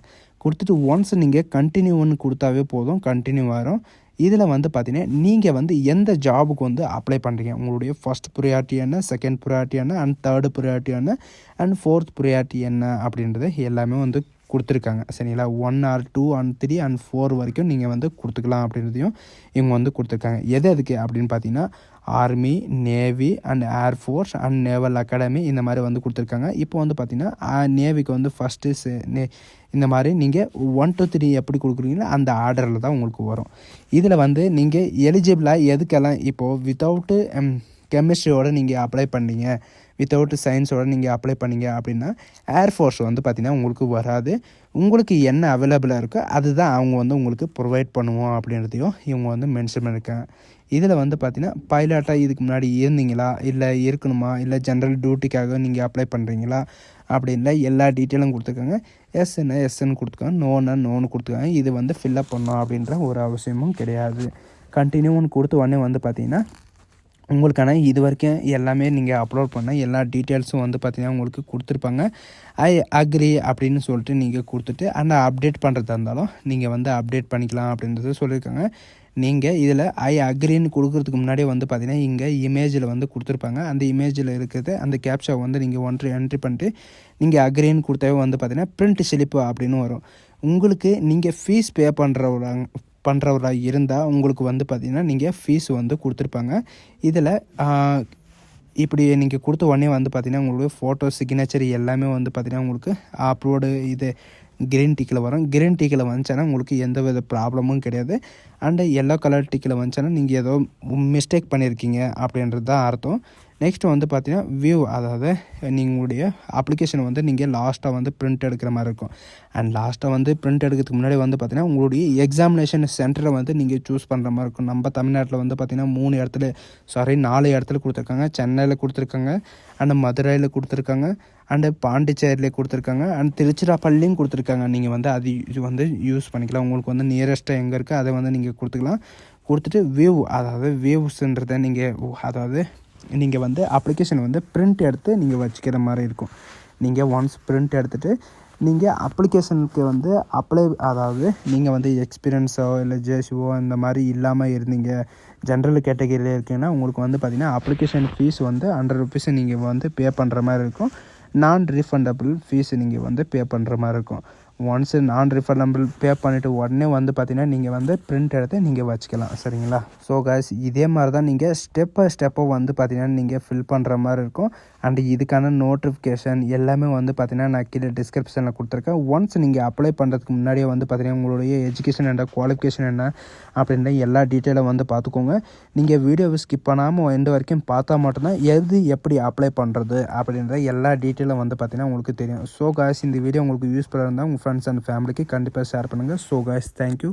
கொடுத்துட்டு ஒன்ஸ் நீங்கள் கண்டினியூன்னு கொடுத்தாவே போதும், கண்டினியூ வரும். இதில் வந்து பார்த்தீங்கன்னா நீங்கள் வந்து எந்த ஜாபுக்கு வந்து அப்ளை பண்ணுறீங்க, உங்களுடைய ஃபர்ஸ்ட் ப்ரியாரிட்டி என்ன, செகண்ட் ப்ரியாரிட்டி என்ன, அண்ட் தேர்டு ப்ரியாரிட்டி என்ன, அண்ட் ஃபோர்த் ப்ரியாரிட்டி என்ன அப்படின்றது எல்லாமே வந்து கொடுத்துருக்காங்க. சரிங்களா, 1 ஆர் 2 அண்ட் 3 அண்ட் 4 வரைக்கும் நீங்கள் வந்து கொடுத்துக்கலாம் அப்படின்றதையும் இவங்க வந்து கொடுத்துருக்காங்க. எது எதுக்கு அப்படின்னு பார்த்தீங்கன்னா army, navy and air force and naval academy இந்த மாதிரி வந்து கொடுத்துருக்காங்க. இப்போ வந்து பார்த்திங்கன்னா நேவிக்கு வந்து ஃபஸ்ட்டு இந்த மாதிரி நீங்கள் 1 to 3 எப்படி கொடுக்குறீங்களோ அந்த ஆர்டரில் தான் உங்களுக்கு வரும். இதில் வந்து நீங்கள் எலிஜிபிளாக எதுக்கெல்லாம் இப்போது வித்தவுட்டு கெமிஸ்ட்ரியோடு நீங்கள் அப்ளை பண்ணீங்க, வித்தவுட் சயின்ஸோடு நீங்கள் அப்ளை பண்ணீங்க அப்படின்னா ஏர்ஃபோர்ஸ் வந்து பார்த்திங்கன்னா உங்களுக்கு வராது. உங்களுக்கு என்ன அவைலபிளாக இருக்கோ அதுதான் அவங்க வந்து உங்களுக்கு ப்ரொவைட் பண்ணுவோம் அப்படின்றதையும் இவங்க வந்து மென்ஷன் பண்ணியிருக்காங்க. இதில் வந்து பார்த்திங்கன்னா பைலட்டாக இதுக்கு முன்னாடி இருந்தீங்களா, இல்லை இருக்கணுமா, இல்லை ஜென்ரல் டியூட்டிக்காக நீங்கள் அப்ளை பண்ணுறீங்களா அப்படின்ல எல்லா டீட்டெயிலும் கொடுத்துருக்காங்க. எஸ்ன்னு எஸ்ன்னு கொடுத்துருக்காங்க, நோன்னு நோன்னு கொடுத்துருக்காங்க. இது வந்து ஃபில்லப் பண்ணோம் அப்படின்ற ஒரு அவசியமும் கிடையாது. கண்டினியூன்னு கொடுத்த உடனே வந்து பார்த்திங்கன்னா உங்களுக்கான இது வரைக்கும் எல்லாமே நீங்கள் அப்லோட் பண்ண எல்லா டீட்டெயில்ஸும் வந்து பார்த்திங்கன்னா உங்களுக்கு கொடுத்துருப்பாங்க. ஐ அக்ரி அப்படின்னு சொல்லிட்டு நீங்கள் கொடுத்துட்டு அந்த அப்டேட் பண்ணுறதா இருந்தாலும் நீங்கள் வந்து அப்டேட் பண்ணிக்கலாம் அப்படின்றது சொல்லியிருக்காங்க. நீங்கள் இதில் ஐ அக்ரின்னு கொடுக்குறதுக்கு முன்னாடியே வந்து பார்த்திங்கன்னா இங்கே இமேஜில் வந்து கொடுத்துருப்பாங்க. அந்த இமேஜில் இருக்கிறது அந்த கேப்ஷா வந்து நீங்கள் என்ட்ரி பண்ணிட்டு நீங்கள் அக்ரின்னு கொடுத்தாவே வந்து பார்த்திங்கன்னா பிரிண்ட் ஸ்லிப்பு அப்படின்னு வரும். உங்களுக்கு நீங்கள் ஃபீஸ் பே பண்ணுறவராக இருந்தால் உங்களுக்கு வந்து பார்த்திங்கன்னா நீங்கள் ஃபீஸ் வந்து கொடுத்துருப்பாங்க. இதில் இப்படி நீங்கள் கொடுத்த உடனே வந்து பார்த்திங்கன்னா உங்களுக்கு ஃபோட்டோ, சிக்னேச்சர் எல்லாமே வந்து பார்த்திங்கன்னா உங்களுக்கு அப்லோடு இது கிரீன் டிக்கில் வரும். கிரீன் டிக்கில் வந்துச்சுன்னா உங்களுக்கு எந்த வித ப்ராப்ளமும் கிடையாது. அண்டு எல்லோ கலர் டிக்கில் வந்துச்சுன்னா நீங்கள் ஏதோ மிஸ்டேக் பண்ணியிருக்கீங்க அப்படின்றது தான் அர்த்தம். நெக்ஸ்ட் வந்து பார்த்திங்கன்னா வியூ, அதாவது நீங்களுடைய அப்ளிகேஷன் வந்து நீங்கள் லாஸ்ட்டாக வந்து பிரிண்ட் எடுக்கிற மாதிரி இருக்கும். அண்ட் லாஸ்ட்டாக வந்து பிரிண்ட் எடுக்கிறதுக்கு முன்னாடி வந்து பார்த்திங்கன்னா உங்களுடைய எக்ஸாமினேஷன் சென்டரை வந்து நீங்கள் சூஸ் பண்ணுற மாதிரி இருக்கும். நம்ம தமிழ்நாட்டில் வந்து பார்த்திங்கன்னா 4 இடத்துல கொடுத்துருக்காங்க. சென்னையில் கொடுத்துருக்காங்க, அண்ட் மதுரையில் கொடுத்துருக்காங்க, அண்டு பாண்டிச்சேரியில் கொடுத்துருக்காங்க, அண்ட் திருச்சிராப்பள்ளியும் கொடுத்துருக்காங்க. நீங்கள் வந்து இது வந்து யூஸ் பண்ணிக்கலாம். உங்களுக்கு வந்து நியரஸ்ட்டாக எங்கே இருக்குது அதை வந்து நீங்கள் கொடுத்துக்கலாம். கொடுத்துட்டு வியூ, அதாவது வியூஸ்ன்றதை நீங்கள் வந்து அப்ளிகேஷன் வந்து பிரிண்ட் எடுத்து நீங்கள் வச்சுக்கிற மாதிரி இருக்கும். நீங்கள் ஒன்ஸ் பிரிண்ட் எடுத்துகிட்டு நீங்கள் அப்ளிகேஷனுக்கு வந்து அதாவது நீங்கள் வந்து எக்ஸ்பீரியன்ஸோ இல்லை ஜேசிஓ இந்த மாதிரி இல்லாமல் இருந்தீங்க, ஜென்ரல் கேட்டகரியில் இருக்கீங்கன்னா உங்களுக்கு வந்து பார்த்திங்கன்னா அப்ளிகேஷன் ஃபீஸ் வந்து 100 rupees நீங்கள் வந்து பே பண்ணுற மாதிரி இருக்கும். நான் ரீஃபண்டபிள் ஃபீஸ் நீங்கள் வந்து பே பண்ணுற மாதிரி இருக்கும். ஒன்ஸ் நான் ரீஃபண்டபிள் பே பண்ணிவிட்டு உடனே வந்து பார்த்திங்கன்னா நீங்கள் வந்து பிரிண்ட் எடுத்து நீங்கள் வச்சுக்கலாம். சரிங்களா? ஸோ காய்ஸ், இதே மாதிரி தான் நீங்கள் ஸ்டெப்பை வந்து பார்த்திங்கன்னா நீங்கள் ஃபில் பண்ணுற மாதிரி இருக்கும். அண்டு இதுக்கான நோட்டிஃபிகேஷன் எல்லாமே வந்து பார்த்திங்கன்னா நான் கீழே டிஸ்கிரிப்ஷனில் கொடுத்துருக்கேன். ஒன்ஸ் நீங்கள் அப்ளை பண்ணுறதுக்கு முன்னாடியே வந்து பார்த்திங்கன்னா உங்களுடைய எஜுகேஷன் என்ன, குவாலிஃபிகேஷன் என்ன அப்படின்ற எல்லா டீட்டெயிலும் வந்து பார்த்துக்கோங்க. நீங்கள் வீடியோவை ஸ்கிப் பண்ணாமல் எந்த வரைக்கும் பார்த்தா மட்டும்தான் எது எப்படி அப்ளை பண்ணுறது அப்படின்ற எல்லா டீட்டெயிலும் வந்து பார்த்திங்கன்னா உங்களுக்கு தெரியும். ஸோ காய்ஸ், இந்த வீடியோ உங்களுக்கு யூஸ்ஃபுல்லாக இருந்தால் உங்கள் ஃப்ரெண்ட்ஸ் அண்ட் ஃபேமிலிக்கு கண்டிப்பாக ஷேர் பண்ணுங்கள். So guys, thank you.